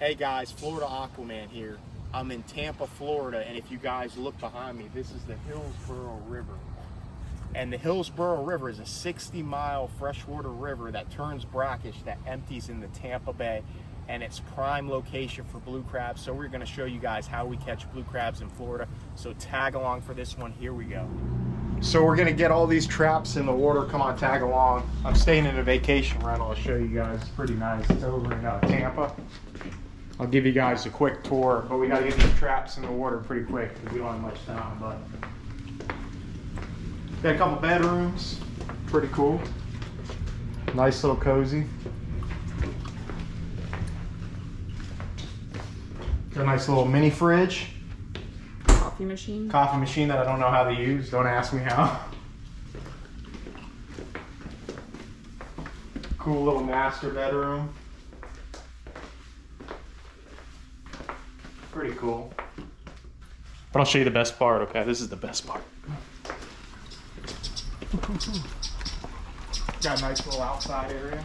Hey guys, Florida Aquaman here. I'm in Tampa, Florida, and if you guys look behind me, this is the Hillsborough River. And the Hillsborough River is a 60-mile freshwater river that turns brackish, that empties in the Tampa Bay, and it's prime location for blue crabs. So we're gonna show you guys how we catch blue crabs in Florida. So tag along for this one, here we go. So we're gonna get all these traps in the water. Come on, tag along. I'm staying in a vacation rental. I'll show you guys. It's pretty nice. It's over in Tampa. I'll give you guys a quick tour, but we gotta get these traps in the water pretty quick because we don't have much time. But got a couple bedrooms, pretty cool. Nice little cozy. Got a nice little mini fridge. Coffee machine. Coffee machine that I don't know how to use. Don't ask me how. Cool little master bedroom. Pretty cool. But I'll show you the best part, okay? This is the best part. Got a nice little outside area.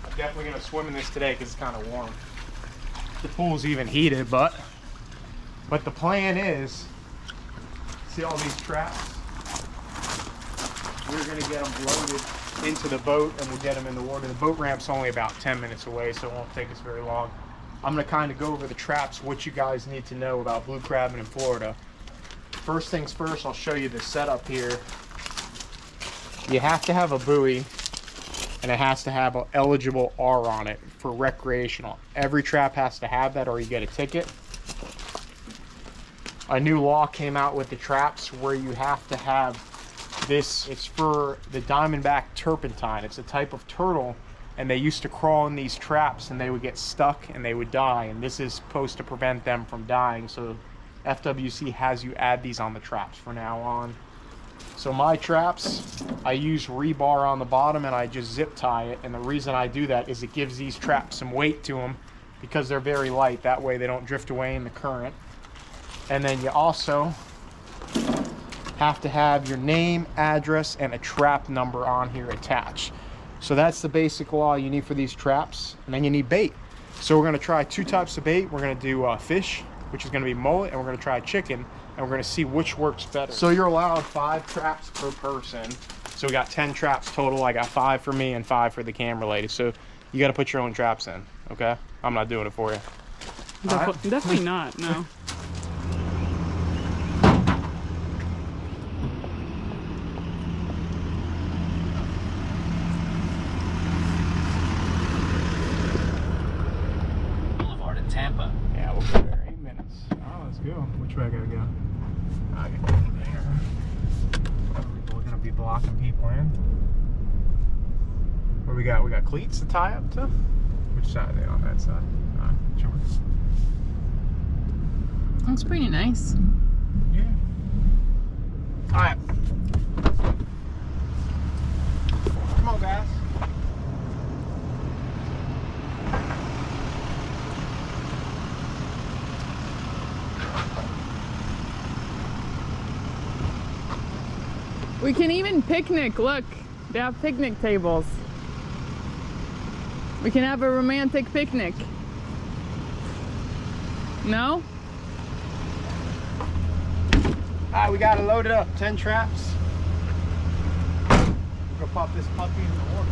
I'm definitely gonna swim in this today because it's kind of warm. The pool's even heated, but the plan is, see all these traps? We're gonna get them loaded into the boat and we'll get them in the water. The boat ramp's only about 10 minutes away, so it won't take us very long. I'm gonna kind of go over the traps, what you guys need to know about blue crabbing in Florida. First things first, I'll show you the setup here. You have to have a buoy and it has to have an eligible R on it for recreational. Every trap has to have that or you get a ticket. A new law came out with the traps where you have to have this. It's for the diamondback turpentine. It's a type of turtle, and they used to crawl in these traps and they would get stuck and they would die, and this is supposed to prevent them from dying. So FWC has you add these on the traps from now on. So my traps, I use rebar on the bottom and I just zip tie it, and the reason I do that is it gives these traps some weight to them because they're very light. That way they don't drift away in the current. And then you also have to have your name, address, and a trap number on here attached. So that's the basic law you need for these traps. And then you need bait. So we're gonna try two types of bait. We're gonna do fish, which is gonna be mullet, and we're gonna try chicken, and we're gonna see which works better. So you're allowed 5 traps per person. So we got 10 traps total. I got 5 for me and 5 for the camera lady. So you gotta put your own traps in, okay? I'm not doing it for you. Definitely not, no. Tampa. Yeah, we'll be there 8 minutes. Oh, let's go. Which way I gotta go? I gotta go there. We're gonna be blocking people in. What do we got? We got cleats to tie up to? Which side are they on? That side? Sure. Looks pretty nice. Yeah. Alright. Come on, guys. We can even picnic. Look, they have picnic tables. We can have a romantic picnic. No? Alright, we got it loaded up. 10 traps. We're gonna pop this puppy in the water.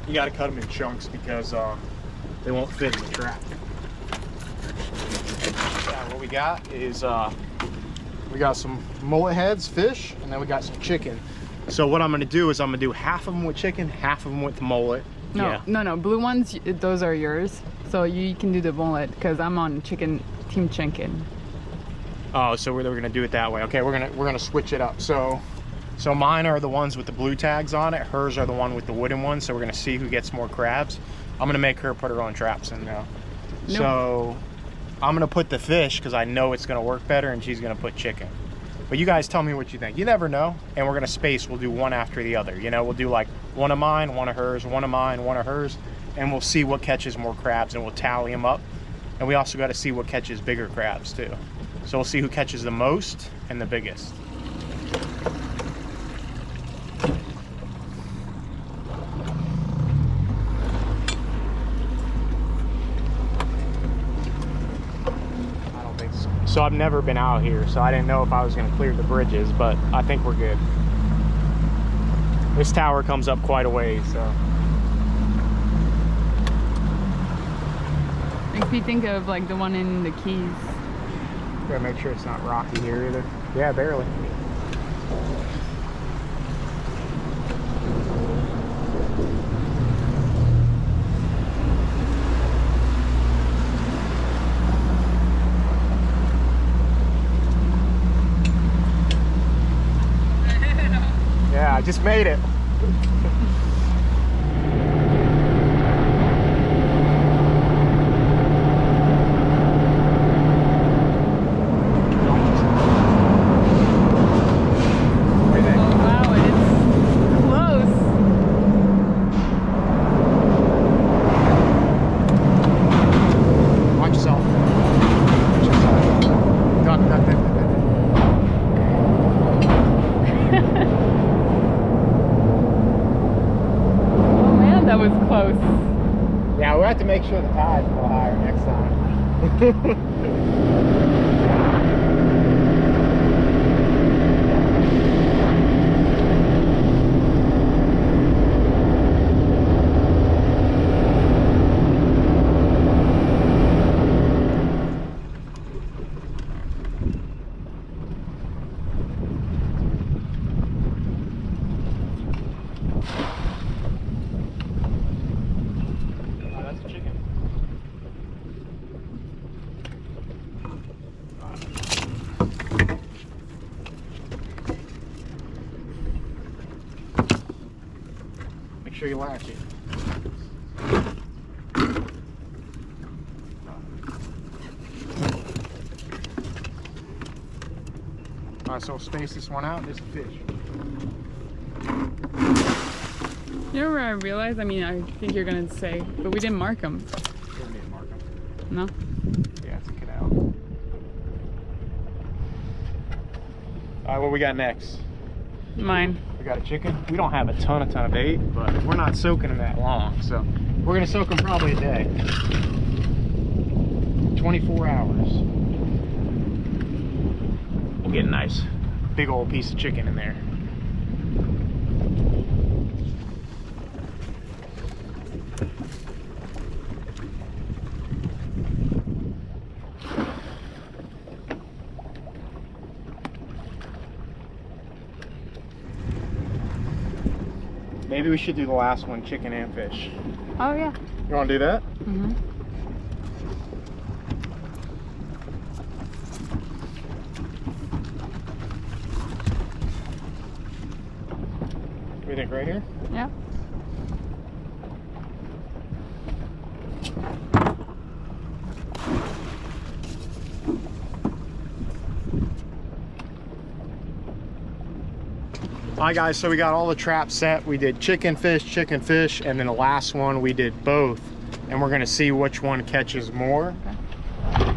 You gotta cut them in chunks because they won't fit in the trap. Yeah, what we got is we got some mullet heads, fish, and then we got some chicken. So what I'm gonna do is I'm gonna do half of them with chicken, half of them with mullet. No, yeah. no, blue ones, those are yours. So you can do the mullet because I'm on chicken, team chicken. Oh, so we're gonna do it that way. Okay, we're gonna switch it up. So mine are the ones with the blue tags on it. Hers are the one with the wooden ones. So we're gonna see who gets more crabs. I'm gonna make her put her own traps in now. Nope. So I'm gonna put the fish because I know it's gonna work better, and she's gonna put chicken. But you guys tell me what you think. You never know. And we're gonna space. We'll do one after the other. You know, we'll do like one of mine, one of hers, one of mine, one of hers, and we'll see what catches more crabs, and we'll tally them up. And we also got to see what catches bigger crabs too. So we'll see who catches the most and the biggest. I don't think so. So I've never been out here, so I didn't know if I was going to clear the bridges, but I think we're good. This tower comes up quite a ways, so. Makes me think of like the one in the Keys. Gotta make sure it's not rocky here either. Yeah, barely. Yeah, I just made it. Yeah, we'll have to make sure the tide's a little higher next time. Make sure you latch it. Alright, so we'll space this one out. There's a fish. You know where I realized? I mean, I think you're gonna say, but we didn't mark them. We don't need to mark them. No? Yeah, it's a canal. Alright, what we got next? Mine. We got a chicken. We don't have a ton of bait, but we're not soaking them that long, so we're gonna soak them probably a day. 24 hours. We'll get a nice big old piece of chicken in there. Maybe we should do the last one, chicken and fish. Oh yeah. You want to do that? Mm-hmm. What do you think, right here? Yeah. Alright guys, so we got all the traps set. We did chicken, fish, and then the last one we did both. And we're gonna see which one catches more. Okay.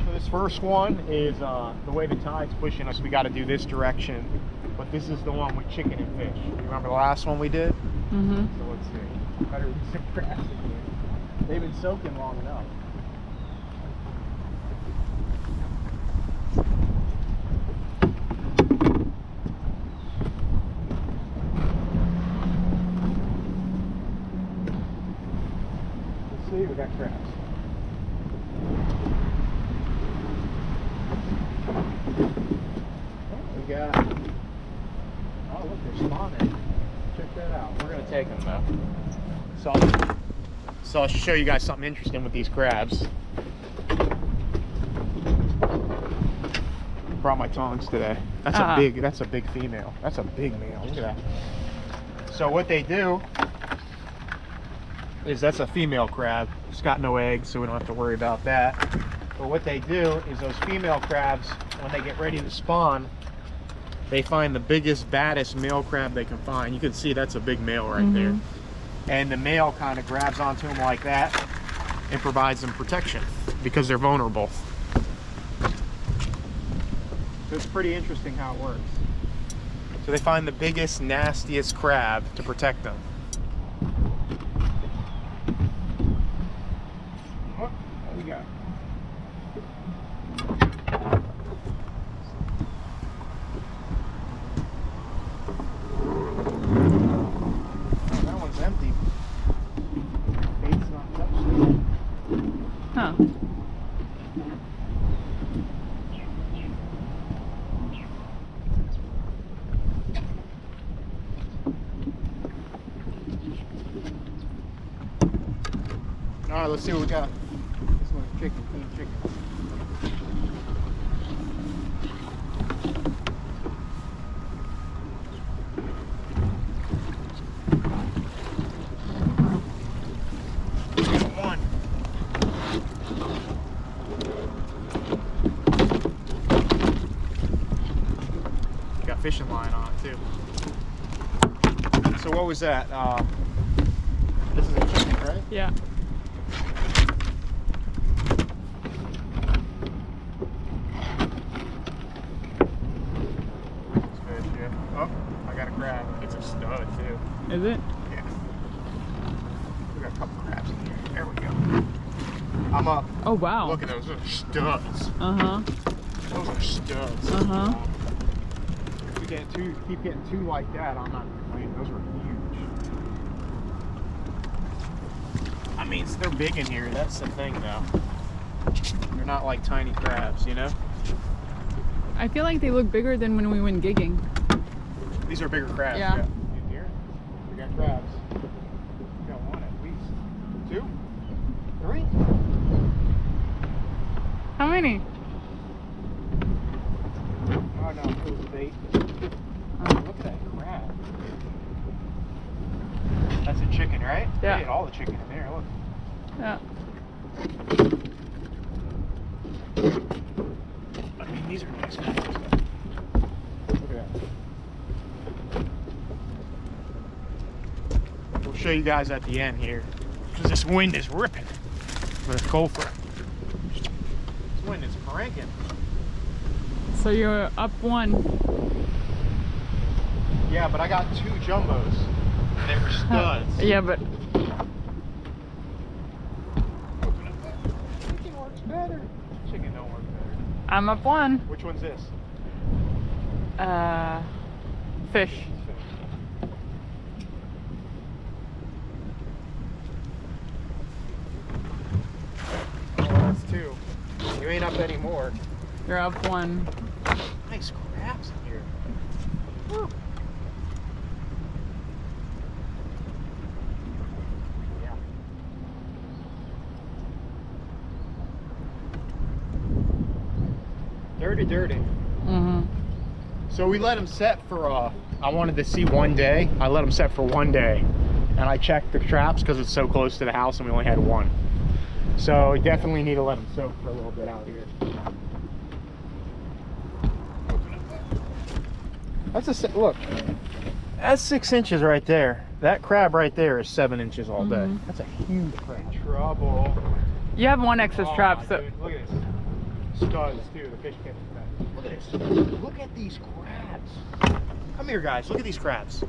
So this first one is the way the tide's pushing us, we gotta do this direction. But this is the one with chicken and fish. Remember the last one we did? Mm-hmm. So let's see. Better than some crabs again. They've been soaking long enough. We got crabs. We got, oh look, they're spawning. Check that out. We're gonna take them though. So I'll show you guys something interesting with these crabs. Brought my tongs today. That's a big female. That's a big male. Look at that. So what they do is that's a female crab. It's got no eggs, so we don't have to worry about that. But what they do is those female crabs, when they get ready to spawn, They find the biggest, baddest male crab they can find. You can see that's a big male right there. And the male kind of grabs onto them like that and provides them protection because they're vulnerable. So it's pretty interesting how it works. So they find the biggest, nastiest crab to protect them. What do we got? Oh, that one's empty. Bait's not touched. Huh. All right, let's see what we got. This one's chicken, clean chicken. One. Got fishing line on it too. So what was that? This is a chicken, right? Yeah. Oh, I got a crab. It's a stud too. Is it? Yeah. We got a couple crabs in here. There we go. I'm up. Oh wow. Look at those. Those are studs. Uh-huh. Those are studs. Uh-huh. If we get two, keep getting two like that, I'm not complaining. Those are huge. I mean, they're big in here. That's the thing, though. They're not like tiny crabs, you know? I feel like they look bigger than when we went gigging. These are bigger crabs. Yeah. In here, we got crabs. We got one at least. Two? Three? How many? Oh no, it was a bait. Oh, look at that crab. That's a chicken, right? Yeah. They ate all the chicken in there, look. Yeah. I mean, these are nice crabs. Look at that. We'll show you guys at the end here. Because this wind is ripping. But it's cold for it. This wind is cranking. So you're up one. Yeah, but I got two jumbos. They were studs. Yeah, but Chicken works better. Chicken don't work better. I'm up one. Which one's this? Fish. Oh, that's two. You ain't up anymore. You're up one. Nice crabs in here. Woo. Yeah. Dirty, dirty. Mm-hmm. So we let them set for, I wanted to see one day. I let them set for one day. And I checked the traps because it's so close to the house and we only had one. So we definitely need to let them soak for a little bit out here. That's a, look, that's 6 inches right there. That crab right there is 7 inches all day. That's a huge crab. Trouble. You have one excess trap, so Dude, look at this. Studs too, the fish catching studs. Look at this. Look at these crabs. Come here, guys. Look at these crabs.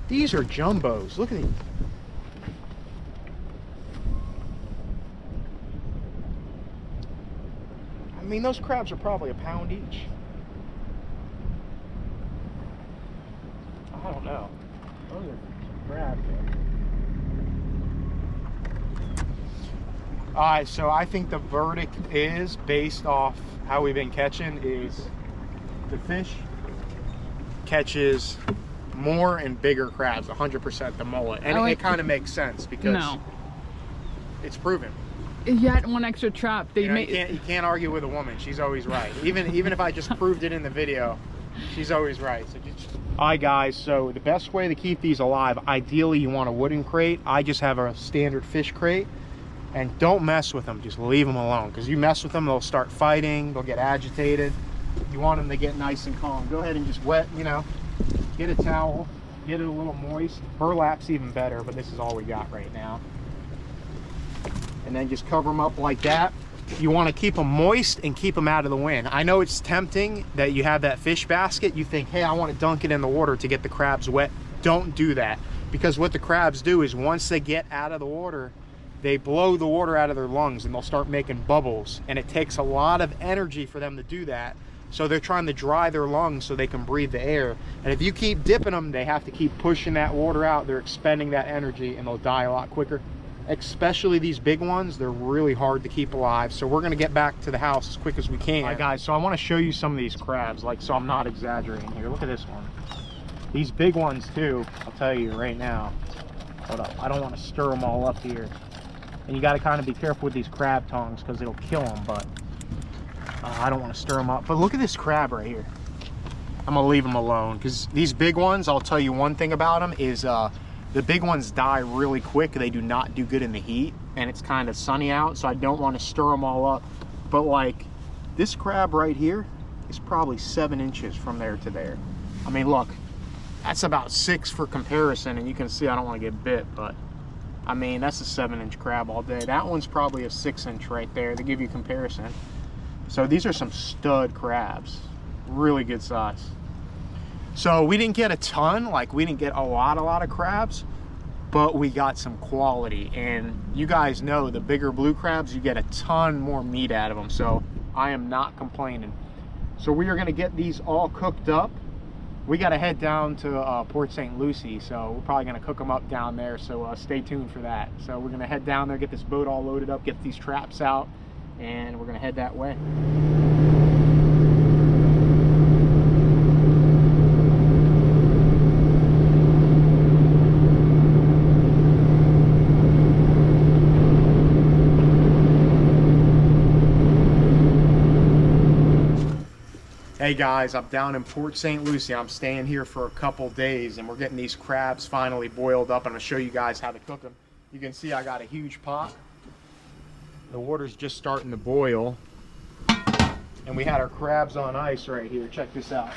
These are jumbos. Look at these. I mean, those crabs are probably a pound each. I don't know. Those are crabs. All right, so I think the verdict is, based off how we've been catching, is the fish catches more and bigger crabs, 100% the mullet. And it kind of makes sense because it's proven. you had one extra trap. They You know, made you can't argue with a woman. She's always right. Even if I just proved it in the video, she's always right. So just... All right, guys. So the best way to keep these alive, ideally, you want a wooden crate. I just have a standard fish crate, and don't mess with them. Just leave them alone. Because you mess with them, they'll start fighting. They'll get agitated. You want them to get nice and calm. Go ahead and just wet, you know, get a towel, get it a little moist. Burlap's even better, but this is all we got right now. And then just cover them up like that. You want to keep them moist and keep them out of the wind. I know it's tempting that you have that fish basket. You think, hey, I want to dunk it in the water to get the crabs wet. Don't do that, because what the crabs do is once they get out of the water, they blow the water out of their lungs and they'll start making bubbles. And it takes a lot of energy for them to do that. So they're trying to dry their lungs so they can breathe the air. And if you keep dipping them, they have to keep pushing that water out. They're expending that energy and they'll die a lot quicker. Especially these big ones, they're really hard to keep alive. So we're gonna get back to the house as quick as we can. All right, guys, so I wanna show you some of these crabs, like, so I'm not exaggerating here. Look at this one. These big ones too, I'll tell you right now. Hold up, I don't wanna stir them all up here. And you gotta kind of be careful with these crab tongs because it'll kill them, but I don't wanna stir them up. But look at this crab right here. I'm gonna leave them alone because these big ones, I'll tell you one thing about them is the big ones die really quick. They do not do good in the heat, and it's kind of sunny out, so I don't want to stir them all up. But like this crab right here is probably 7 inches from there to there. I mean, look, that's about 6 for comparison, and you can see I don't want to get bit, but I mean, that's a 7-inch crab all day. That one's probably a 6-inch right there to give you comparison. So these are some stud crabs, really good size. So we didn't get a ton, like we didn't get a lot of crabs, but we got some quality. And you guys know the bigger blue crabs, you get a ton more meat out of them. So I am not complaining. So we are gonna get these all cooked up. We gotta head down to Port St. Lucie, so we're probably gonna cook them up down there. So stay tuned for that. So we're gonna head down there, get this boat all loaded up, get these traps out, and we're gonna head that way. Hey guys, I'm down in Port St. Lucie. I'm staying here for a couple days and we're getting these crabs finally boiled up. I'm gonna show you guys how to cook them. You can see I got a huge pot. The water's just starting to boil. And we had our crabs on ice right here. Check this out.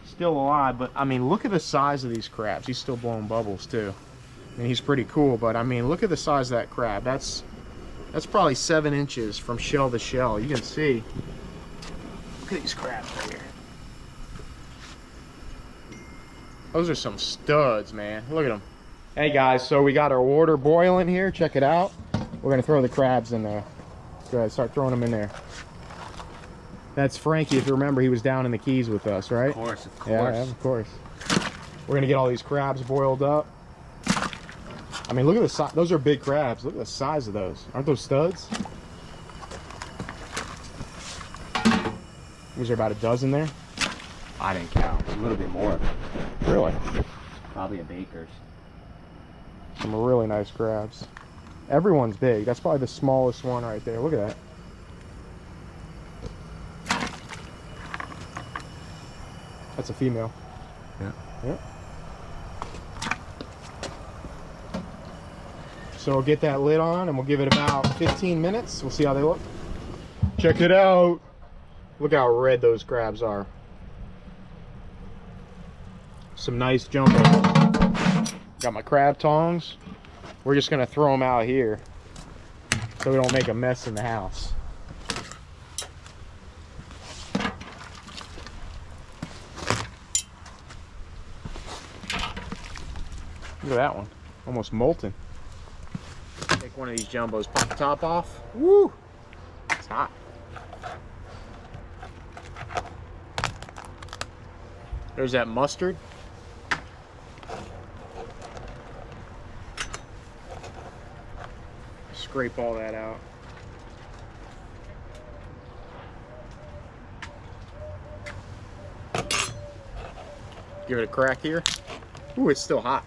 Still alive, but I mean, look at the size of these crabs. He's still blowing bubbles too. I mean, he's pretty cool, but I mean, look at the size of that crab. That's probably 7 inches from shell to shell. You can see. Look at these crabs right here. Those are some studs, man. Look at them. Hey guys, so we got our water boiling here. Check it out. We're gonna throw the crabs in there. Go ahead, start throwing them in there. That's Frankie, if you remember, he was down in the Keys with us, right? Of course, of course. Yeah, of course. We're gonna get all these crabs boiled up. I mean, look at the size. Those are big crabs. Look at the size of those. Aren't those studs? Was there about a dozen there? I didn't count. A little bit more. Really? Probably a baker's. Some really nice crabs. Everyone's big. That's probably the smallest one right there. Look at that. That's a female. Yeah. Yep. So we'll get that lid on and we'll give it about 15 minutes. We'll see how they look. Check it out. Look how red those crabs are. Some nice jumbo. Got my crab tongs. We're just gonna throw them out here so we don't make a mess in the house. Look at that one, almost molten. Take one of these jumbos, pop the top off. Woo! It's hot. There's that mustard. Scrape all that out. Give it a crack here. Ooh, it's still hot.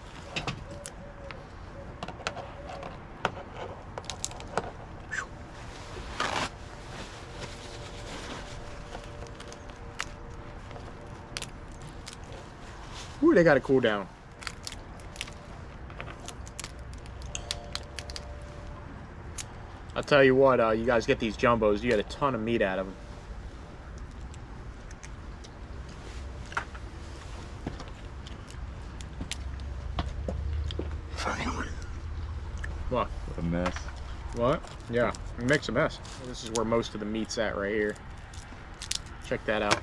Ooh, they got to cool down. I'll tell you what, you guys get these jumbos, you get a ton of meat out of them. What? A mess. What? Yeah, it makes a mess. This is where most of the meat's at right here. Check that out.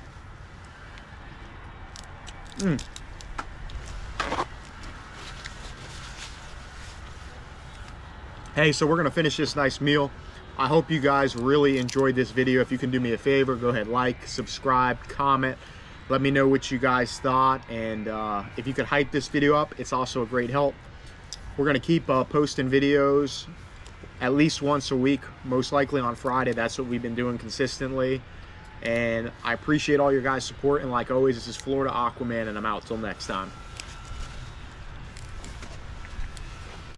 Hey, so we're gonna finish this nice meal. I hope you guys really enjoyed this video. If you can do me a favor, go ahead, like, subscribe, comment. Let me know what you guys thought, and if you could hype this video up, it's also a great help. We're gonna keep posting videos at least once a week, most likely on Friday. That's what we've been doing consistently. And I appreciate all your guys' support, and like always, this is Florida Aquaman, and I'm out till next time.